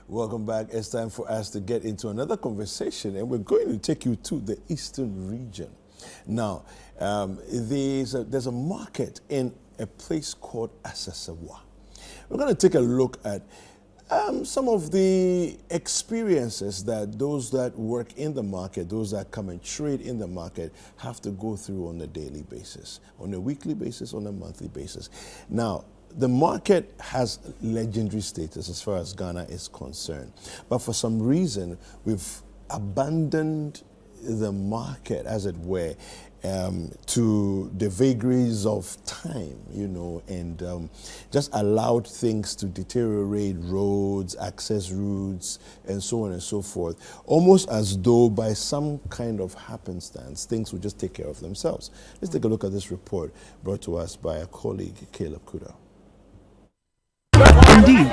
Welcome back. It's time for us to get into another conversation, and we're going to take you to the eastern region. Now, there's a market in a place called Asesewa. We're going to take a look at some of the experiences that those that work in the market, those that come and trade in the market, have to go through on a daily basis, on a weekly basis, on a monthly basis. Now, the market has legendary status as far as Ghana is concerned. But for some reason, we've abandoned the market, as it were, to the vagaries of time, and just allowed things to deteriorate, roads, access routes, and so on and so forth, almost as though by some kind of happenstance, things would just take care of themselves. Let's take a look at this report brought to us by a colleague, Caleb Kuda. Indeed,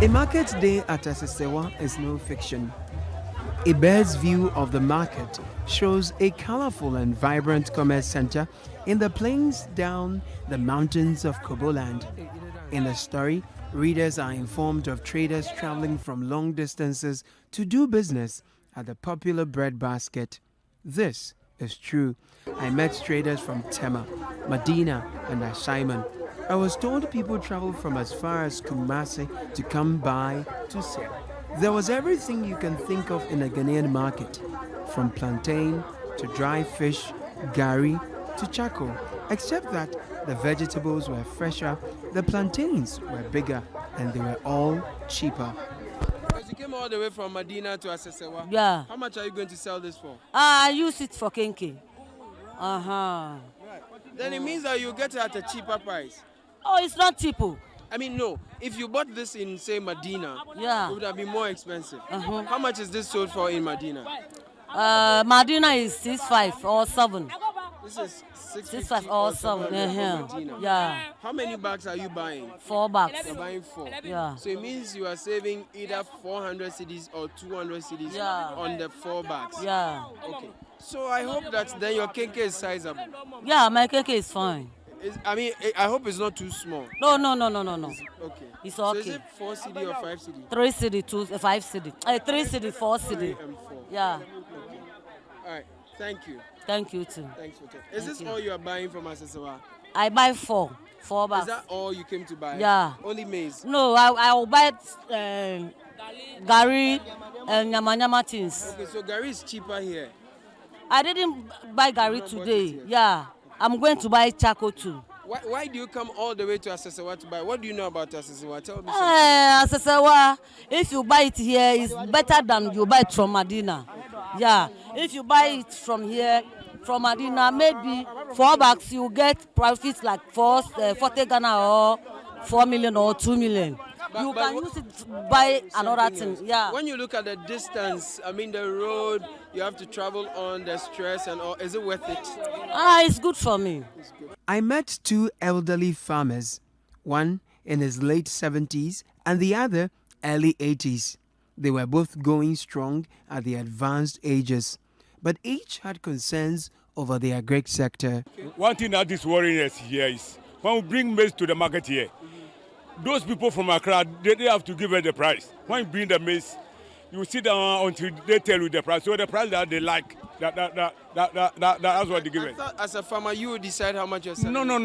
a market day at Asesewa is no fiction. A bird's view of the market shows a colorful and vibrant commerce center in the plains down the mountains of Koboland. In the story, readers are informed of traders traveling from long distances to do business at the popular bread basket. This is true. I met traders from Tema, Medina, and Ashaiman. I was told people travel from as far as Kumasi to come by to sell. There was everything you can think of in a Ghanaian market, from plantain to dry fish, gari to charcoal, except that the vegetables were fresher, the plantains were bigger, and they were all cheaper. Because you came all the way from Medina to Asesewa. Yeah. How much are you going to sell this for? I use it for kinky. Right. Then it means that you get it at a cheaper price. Oh, it's not cheap. I mean, no. If you bought this in, say, Medina, Yeah. it would have been more expensive. How much is this sold for in Medina? Medina is 6.5 or 7. This is 6.5 or 7. Medina. Yeah. How many bags are you buying? 4 bags. You're buying 4. Yeah. So it means you are saving either 400 cedis or 200 cedis on the 4 bags. Yeah. Okay. So I hope that then your kenke is sizable. Yeah, my cake is fine. I hope it's not too small. No. Okay. It's So okay. is it 4 CD or 5 CD? 3 city, 5 city. 3 city, 4 city. 3 and 4. Yeah. Okay. All right. Thank you. Thank you too. Thanks for taking. Is this all you are buying from Asesewa? I buy 4 Is bags. that all you came to buy? Yeah. Only maize? No, I will buy gari and nyama things. Okay, so gari is cheaper here. I didn't buy gari Not bought it today. yet. Yeah. I'm going to buy charcoal too. Why do you come all the way to Asesewa to buy? What do you know about Asesewa? Tell me something. Asesewa, if you buy it here, it's better than you buy it from Medina. Yeah. If you buy it from here, from Medina, maybe 4 bags, you get profits like 40 Ghana or 4 million or 2 million. You can use it to buy another thing. Yeah. When you look at the distance, I mean the road you have to travel on, the stress and all, is it worth it? It's good for me. I met 2 elderly farmers, one in his late 70s and the other early 80s. They were both going strong at the advanced ages, but each had concerns over the agri sector. One thing that is worrying us here is when we bring maize to the market here, those people from Accra, they have to give us the price. When you bring the maize, you sit down until they tell you the price. So the price that they like, that's what they give I us. thought as a farmer you would decide how much you're selling. No.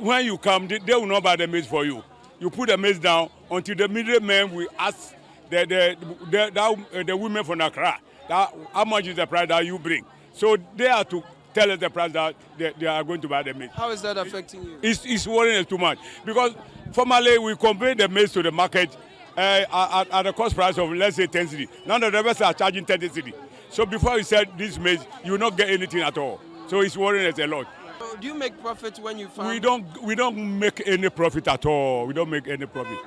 When you come, they will not buy the maize for you. You put the maize down until the middlemen will ask the women from Accra how much is the price that you bring. So they have to tell us the price that they are going to buy the maize. How is that affecting you? It's worrying us too much because formerly we convey the maize to the market at a cost price of, let's say, 10 cedi. Now the drivers are charging 30 cedi. So before you sell this maize, you will not get anything at all. So it's worrying us a lot. Do you make profit when you farm? We don't make any profit at all. We don't make any profit.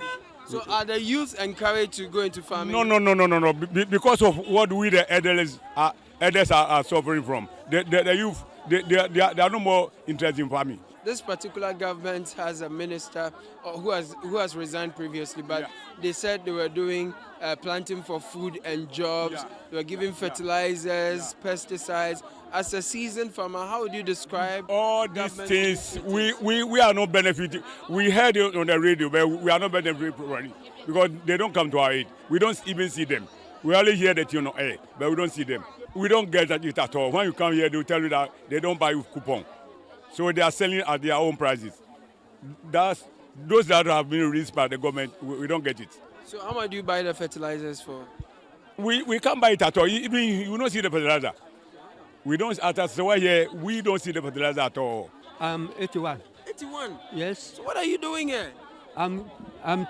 So are the youth encouraged to go into farming? No. Because of what we the elders are suffering from. The youth, they are no more interested in farming. This particular government has a minister who has resigned previously, but they said they were doing planting for food and jobs. They were giving fertilizers, pesticides. As a seasoned farmer, how would you describe all these things? We are not benefiting. We heard it on the radio, but we are not benefiting from it because they don't come to our aid. We don't even see them. We only hear that on air, but we don't see them. We don't get it at all. When you come here, they will tell you that they don't buy with coupon. So they are selling at their own prices. Those that have been released by the government, we don't get it. So how much do you buy the fertilizers for? We can't buy it at all. Even you don't see the fertilizer. We don't at Asesewa here. We don't see the fertilizer at all. I'm 81. 81. Yes. So what are you doing here? I'm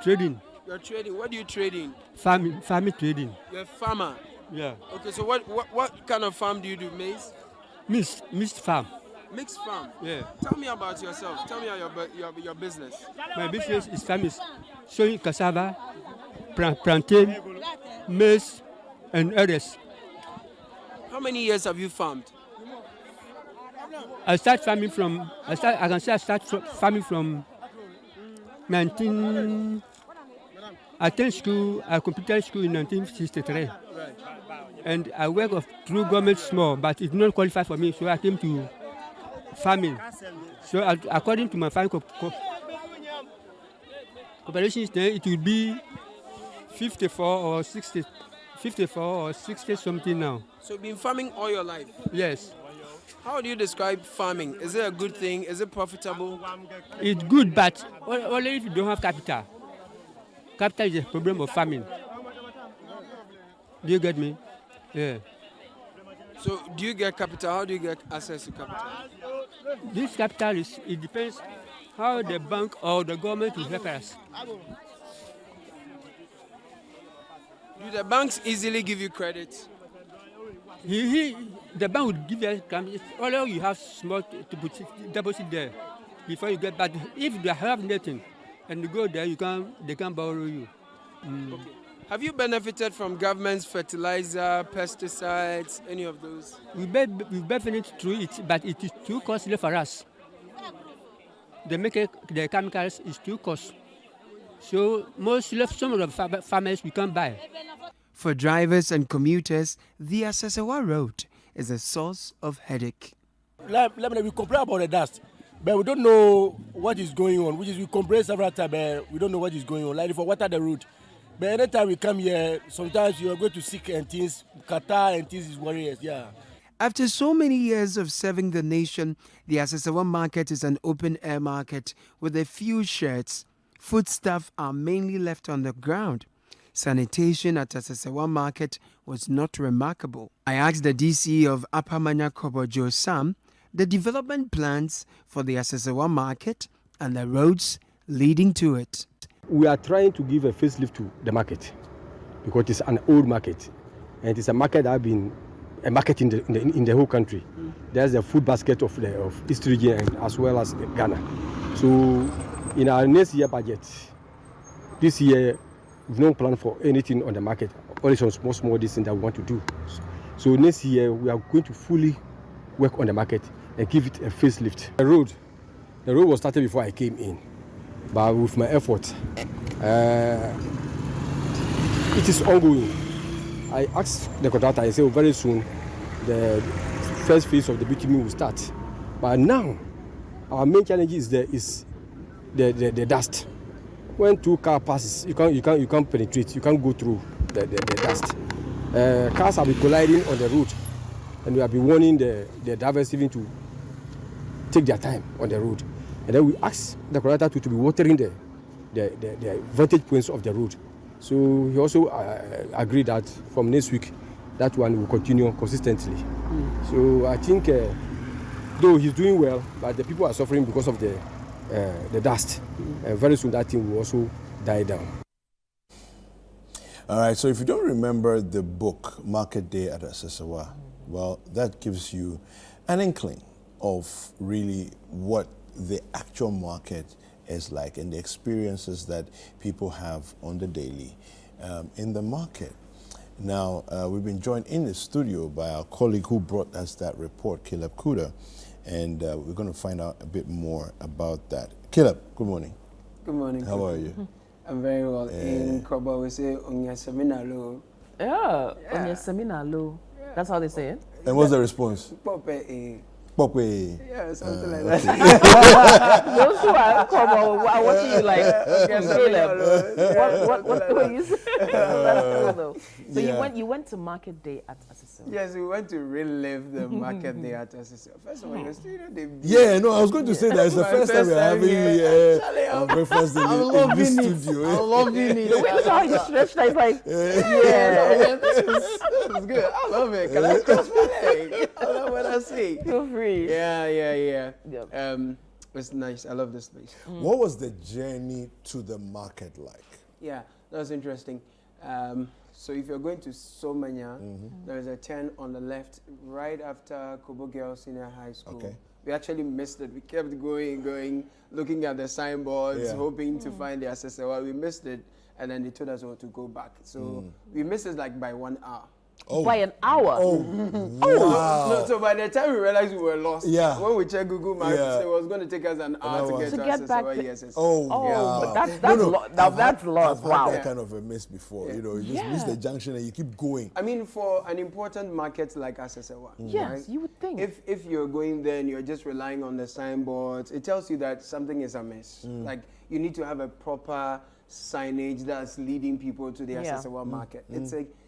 trading. You're trading. What are you trading? Farming trading. You're a farmer. Yeah. Okay. So what kind of farm do you do? Maize? Mixed farm. Mixed farm. Yeah. Tell me about yourself. Tell me about your business. My business is farming, sowing cassava, plantain, maize, and others. How many years have you farmed? I can say I start farming from 19. I completed school in 1963. Right. And I work through government small, but it did not qualify for me, so I came to farming. So according to my farming corporations, then it will be 54 or 60 something now. So you've been farming all your life? Yes. How do you describe farming? Is it a good thing? Is it profitable? It's good, but only if you don't have capital. Capital is a problem of farming. Do you get me? Yeah. So do you get capital? How do you get access to capital? This capital it depends how the bank or the government will help us. Do the banks easily give you credit? The bank would give you although you have small deposit there before you get. But if they have nothing and you go there, they can borrow you. Okay. Have you benefited from government's fertilizer, pesticides, any of those? We benefit through it, but it is too costly for us. The chemicals is too costly. So some of the farmers we can't buy. For drivers and commuters, the Asesewa road is a source of headache. We complain about the dust, but we don't know what is going on. We complain several times, but we don't know what is going on. Like for water the road. But anytime we come here, sometimes you are going to sick and things, Qatar and things is worrying us, yeah. After so many years of serving the nation, the Asesewa market is an open-air market with a few sheds. Foodstuff are mainly left on the ground. Sanitation at Asesewa market was not remarkable. I asked the DC of Upper Manyakobo, Joe Sam, the development plans for the Asesewa market and the roads leading to it. We are trying to give a facelift to the market because it's an old market and it's a market that has been a market in the whole country. There's the food basket of East region and as well as Ghana. So in our next year budget, this year we've no plan for anything on the market, only some small things that we want to do. So next year we are going to fully work on the market and give it a facelift. The road was started before I came in. But with my effort, it is ongoing. I asked the contractor, I said, very soon the first phase of the bitumen will start. But now, our main challenge is the dust. When two cars passes, you can't penetrate, you can't go through the dust. Cars have been colliding on the road, and we have been warning the drivers even to take their time on the road. And then we asked the contractor to be watering the vantage points of the road. So he also agreed that from next week, that one will continue consistently. So I think, though he's doing well, but the people are suffering because of the dust. And very soon that thing will also die down. All right, so if you don't remember the book, Market Day at Asesewa, well, that gives you an inkling of really what the actual market is like and the experiences that people have on the daily in the market. Now, we've been joined in the studio by our colleague who brought us that report, Caleb Kuda, and we're going to find out a bit more about that. Caleb, good morning. Good morning. How are you? I'm very well. In Koba, we say on your seminar low. Yeah, on your seminar low. That's how they say it. And what's the response? Pope. Pope. Yeah, something like that. Those who are are watching you like, Caleb, what do you say? That's cool though. So you went to market day at Asesewa. Yes, we went to relive the market day at Asesewa. First of all, you know, yeah, no, I was going to say that it's the first time we're having breakfast in this studio. I'm loving it. The way how you stretched that is like, this is good. I love it. Can I cross my leg? I love what I see. feel free. Yeah. Yep. It's nice. I love this place. What was the journey to the market like? Yeah, that was interesting. So if you're going to Somanya, there's a turn on the left right after Kobo Girls Senior High School. Okay. We actually missed it. We kept going, looking at the signboards, hoping to find the Asesewa. We missed it, and then they told us to go back. So we missed it like by 1 hour. Oh. By an hour. Oh, wow. So by the time we realized we were lost, when we checked Google Maps, it was going to take us an hour to get to Assesewa. Yes. Oh, but that's I've lost. Wow. had that kind of a miss before. You know, you just miss the junction and you keep going. I mean, for an important market like Assesewa, Yes, right? you would think. If you're going there and you're just relying on the signboards, it tells you that something is amiss. Like you need to have a proper signage that's leading people to the Assesewa market.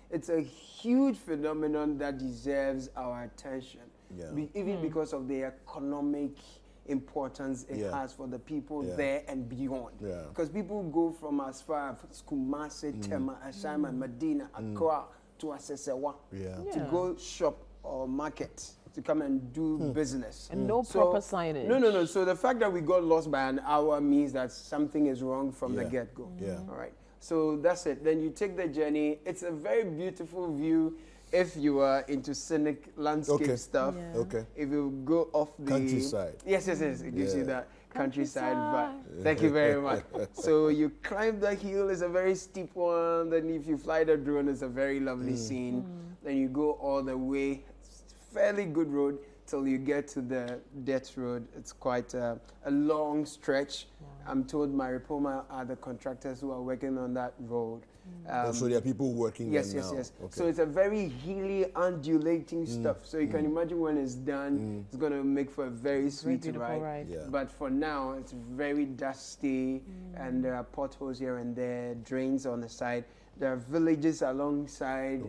It's a huge phenomenon that deserves our attention, even because of the economic importance it has for the people there and beyond. Because people go from as far as Kumasi, Tema, Ashama, Medina, Accra to Assesewa to go shop or market, to come and do business. And no proper signage. No. So the fact that we got lost by an hour means that something is wrong from the get-go. All right. So that's it. Then you take the journey. It's a very beautiful view if you are into scenic landscape stuff. Okay. If you go off the countryside. Yes. It gives you that countryside vibe. Thank you very much. So you climb the hill. It's a very steep one. Then if you fly the drone, it's a very lovely scene. Then you go all the way. It's fairly good road till you get to the dirt road. It's quite a long stretch. I'm told my Repoma are the contractors who are working on that road. So there are people working there now. Yes. Okay. So it's a very hilly, undulating stuff. So you can imagine when it's done, it's going to make for a very sweet ride. But for now, it's very dusty, and there are potholes here and there, drains on the side. There are villages alongside,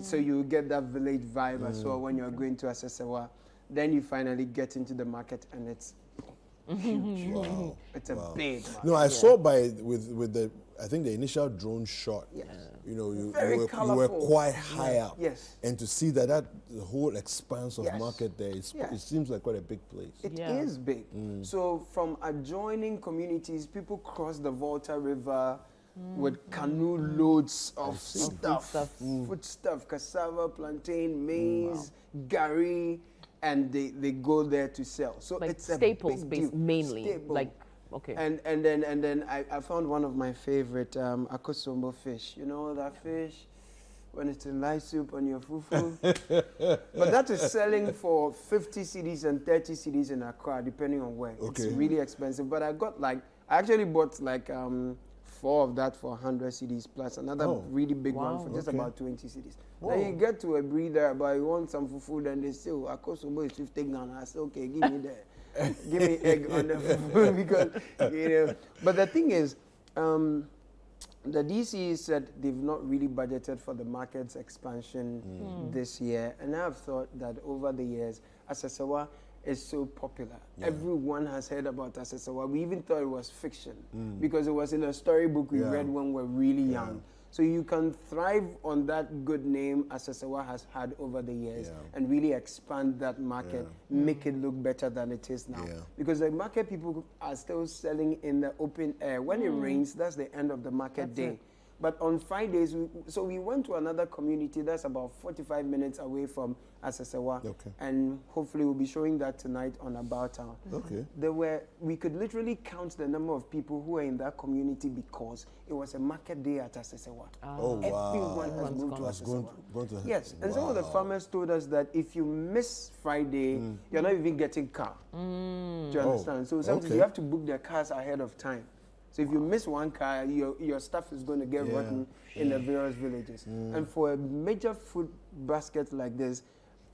so you get that village vibe as well when you're going to Assesewa. Then you finally get into the market, and it's huge. Wow. It's a big market. No, I saw with the, I think the initial drone shot. Yes. You know, you were Very quite high up. Yes. And to see that the whole expanse of market there, it seems like quite a big place. It is big. So from adjoining communities, people cross the Volta River with canoe loads of stuff, food stuff, cassava, plantain, maize, gari, and they go there to sell. So like it's staples a big deal. mainly. Staple. Like okay. And then I found one of my favorite akosombo fish. You know that fish when it's in light soup on your fufu. But that is selling for 50 cedis and 30 cedis in Accra, depending on where. It's really expensive. But I actually bought like 4 of that for 100 cedis plus another really big one for just about 20 cedis. Then you get to a breeder, but you want some fufu, then they say, akosombo is 50 Ghana. I say, okay, give me give me egg on the fufu because, you know. But the thing is, the DC said they've not really budgeted for the market's expansion this year. And I've thought that over the years, Assesewa is so popular. Everyone has heard about Assesewa. We even thought it was fiction because it was in a storybook we read when we were really young. So you can thrive on that good name Assesewa has had over the years and really expand that market, make it look better than it is now. Because the market people are still selling in the open air. When it rains, that's the end of the market day. But on Fridays, we went to another community that's about 45 minutes away from Asesewa. Okay. And hopefully we'll be showing that tonight on About Town. Okay. We could literally count the number of people who were in that community because it was a market day at Asesewa. Oh, wow. Everyone has moved to Has Asesewa. gone to Yes, and some of the farmers told us that if you miss Friday, you're not even getting car. Do you understand? So sometimes you have to book their cars ahead of time. So if you miss one car, your stuff is going to get rotten in the various villages. And for a major food basket like this,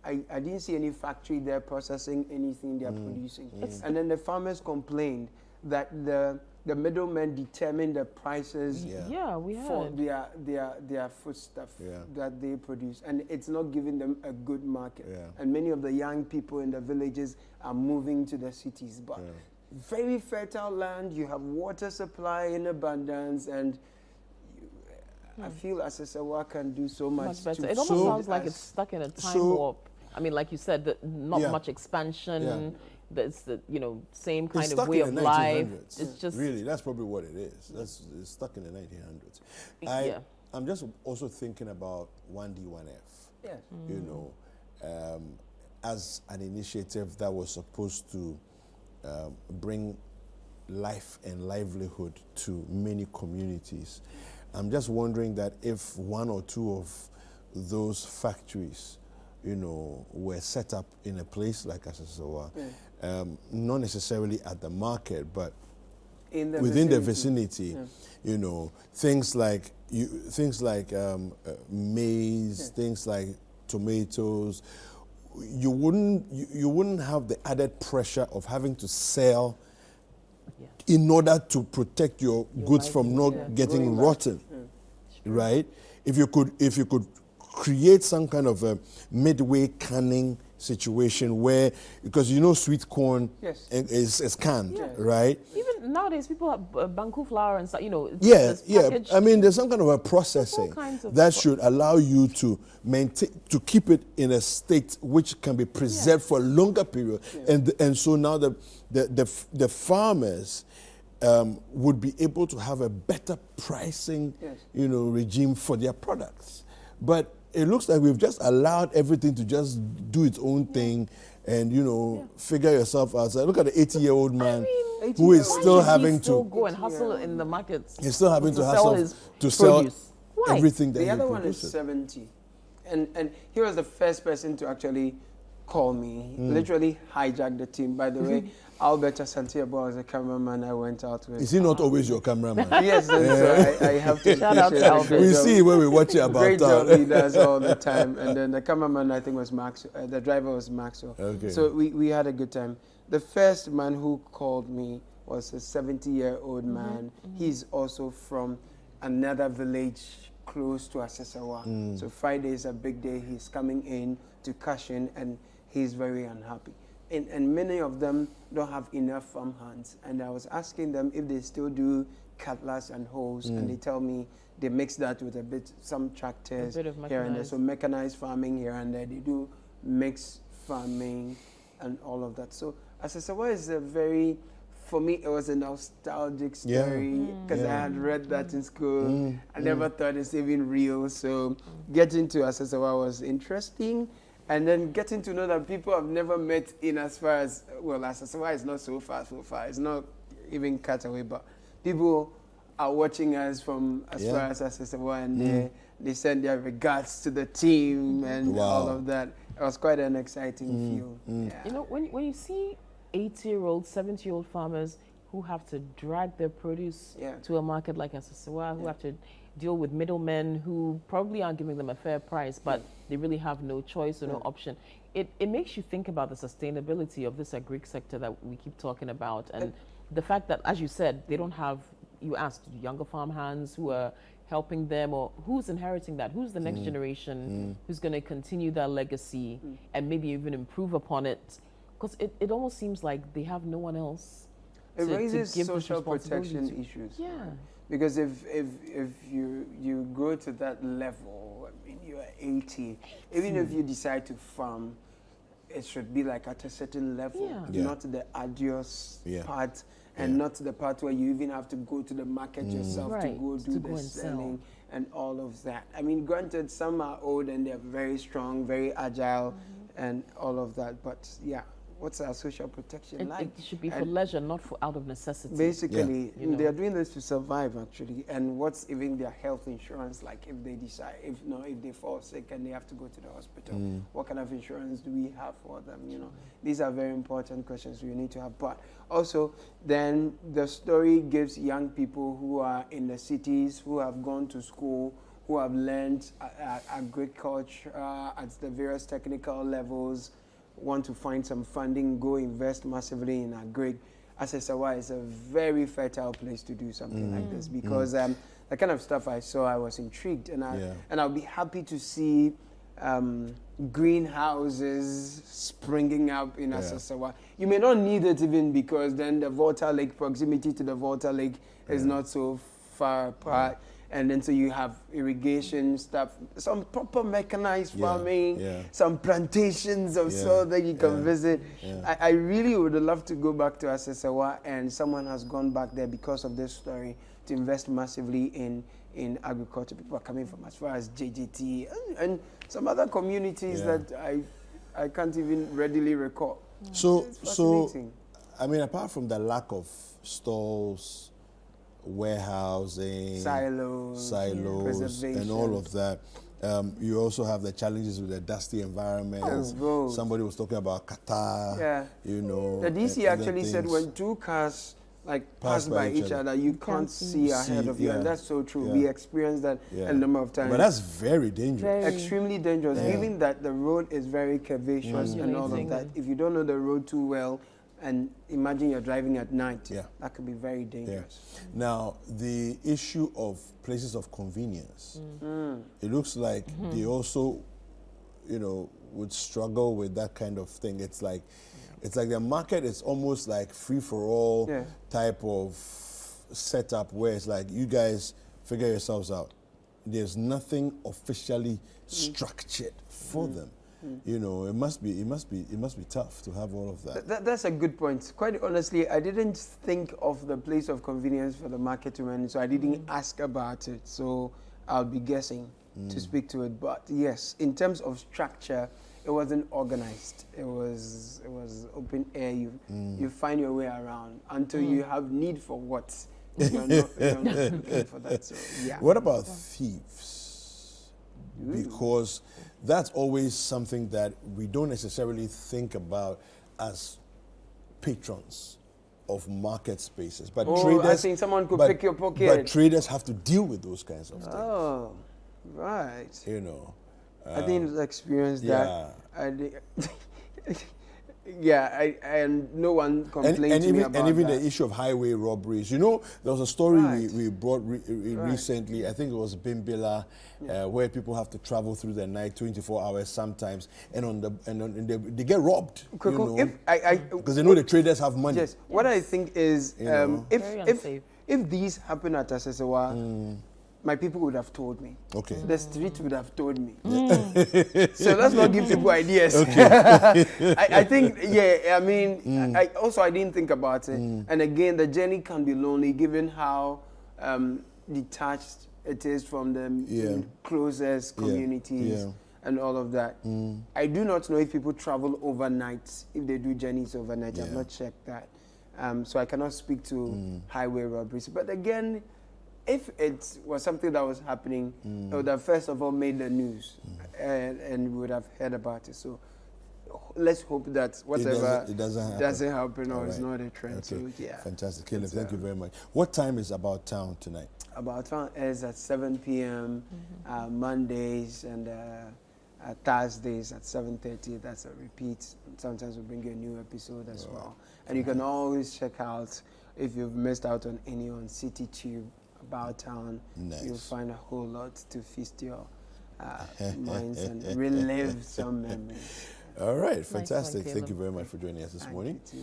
I didn't see any factory there processing anything they're producing. And then the farmers complained that the middlemen determine the prices we for heard. their food stuff that they produce, and it's not giving them a good market. And many of the young people in the villages are moving to the cities, but very fertile land, you have water supply in abundance, and I feel Asesewa can do so much better. to It almost sounds like it's stuck in a time warp. I mean, like you said, not much expansion. It's the same kind of way of life. It's just really, that's probably what it is. It's stuck in the 1900s. I'm just also thinking about 1D1F. Yes. As an initiative that was supposed to bring life and livelihood to many communities. I'm just wondering that if one or two of those factories, were set up in a place like Asesewa, not necessarily at the market, but within the vicinity, things like maize, things like tomatoes. You wouldn't have the added pressure of having to sell in order to protect your goods from not getting rotten, right? If you could create some kind of a midway canning situation where, because sweet corn is canned, right? Even nowadays, people have banku flour and stuff. I mean, there's some kind of a processing that should allow you to keep it in a state which can be preserved for a longer period, and so now the farmers would be able to have a better pricing, regime for their products, but it looks like we've just allowed everything to just do its own thing and, figure yourself out. So look at the 80-year-old man who is still having to go and hustle in the markets. He's still having to hustle to sell everything that the he other one produces. is 70. And he was the first person to actually call me. He literally hijacked the team. By the way, Albert Asesewa was the cameraman I went out with. Is he not always your cameraman? Yes, so I have to shout out to Albert. We see when we watch it about great town. job he does all the time. And then the cameraman, I think, was Max. The driver was Maxwell. Okay. So we had a good time. The first man who called me was a 70-year-old man. He's also from another village close to Asesewa. So Friday is a big day. He's coming in to cash in, and he's very unhappy. And many of them don't have enough farm hands. And I was asking them if they still do cutlass and hoes, and they tell me they mix that with some tractors here and there. So mechanized farming here and there. They do mixed farming and all of that. So Asesewa is for me, it was a nostalgic story because I had read that in school. I never thought it's even real. So getting to Asesewa was interesting. And then getting to know that people I've never met in as far as, Asesewa is not so far. It's not even cut away, but people are watching us from as far as Asesewa, and they send their regards to the team and all of that. It was quite an exciting feel. Yeah. When you see 80-year-old, 70-year-old farmers who have to drag their produce to a market like Asesewa, who have to deal with middlemen who probably aren't giving them a fair price, but they really have no choice or no option. It makes you think about the sustainability of this agric sector that we keep talking about, and the fact that, as you said, they don't have, you asked, younger farm hands who are helping them, or who's inheriting that? Who's the next generation who's going to continue that legacy and maybe even improve upon it? Because it almost seems like they have no one else. It raises social protection issues. Yeah. Because if you go to that level, I mean, you are 80, even if you decide to farm, it should be like at a certain level, Yeah. not the arduous Yeah. part, and not the part where you even have to go to the market yourself to Right, go to do go the and sell. selling and all of that. I mean, granted, some are old and they're very strong, very agile, and all of that. But yeah, what's our social protection like? It should be for And leisure, not for out of necessity. basically, You know. they are doing this to survive actually. And what's even their health insurance like if they decide, if they fall sick and they have to go to the hospital? What kind of insurance do we have for them? You know, these are very important questions we need to have. But also, then the story gives young people who are in the cities, who have gone to school, who have learned agriculture at the various technical levels, want to find some funding, go invest massively in agri. Asesewa is a very fertile place to do something like this because the kind of stuff I saw, I was intrigued, and I'll be happy to see greenhouses springing up in Asesewa. You may not need it even because then the Volta Lake, proximity to the Volta Lake is not so far apart. And then so you have irrigation stuff, some proper mechanized farming, some plantations of soil that you can visit. I really would love to go back to Asesewa, and someone has gone back there because of this story to invest massively in agriculture. People are coming from as far as JJT and some other communities that I can't even readily recall. So, It's fascinating. I mean, apart from the lack of stalls, warehousing, silos, and all of that, you also have the challenges with the dusty environment. Somebody was talking about Qatar, you know. The DC actually said when two cars pass by each other, you can't see ahead of you, and that's so true. We experienced that a number of times. But that's very dangerous. Extremely dangerous, given that the road is very curvaceous and all of that. If you don't know the road too well, and imagine you're driving at night, that could be very dangerous. Now, the issue of places of convenience, it looks like they also, you know, would struggle with that kind of thing. It's like the market is almost like free-for-all type of setup where it's like, you guys figure yourselves out. There's nothing officially structured for them. You know, it must be tough to have all of that. That's a good point. Quite honestly, I didn't think of the place of convenience for the market women, so I didn't ask about it. So I'll be guessing to speak to it. But yes, in terms of structure, it wasn't organized. It was open air. You find your way around until you have need for what. You're not looking for that. So yeah. What about thieves? Because that's always something that we don't necessarily think about as patrons of market spaces. But traders, I think someone could pick your pocket. But traders have to deal with those kinds of things. Oh, right. You know. I didn't experience that. And no one complained to me about that. And even the issue of highway robberies. You know, there was a story we brought recently, I think it was Bimbila, where people have to travel through the night, 24 hours sometimes, and they get robbed. Because they know the traders have money. Yes, what I think is, if these happen at Asesewa, my people would have told me. Okay. The street would have told me. So let's not give people ideas. I think, I mean, I didn't think about it. And again, the journey can be lonely given how detached it is from the closest communities and all of that. I do not know if people travel overnight, if they do journeys overnight. I've not checked that. So I cannot speak to highway robberies. But again, if it was something that was happening, it would have first of all made the news, and we would have heard about it. So let's hope that whatever it doesn't happen or is not a trend. Okay. So yeah. Fantastic. Caleb, thank you very much. What time is About Town tonight? About Town is at 7 p.m. Mondays and Thursdays at 7:30. That's a repeat. Sometimes we bring you a new episode as well. And you can always check out, if you've missed out on any, on Citi Tube, About Town. Nice. You'll find a whole lot to feast your minds and relive some memories. All right, fantastic. Nice one, Thank you very much for joining us this morning.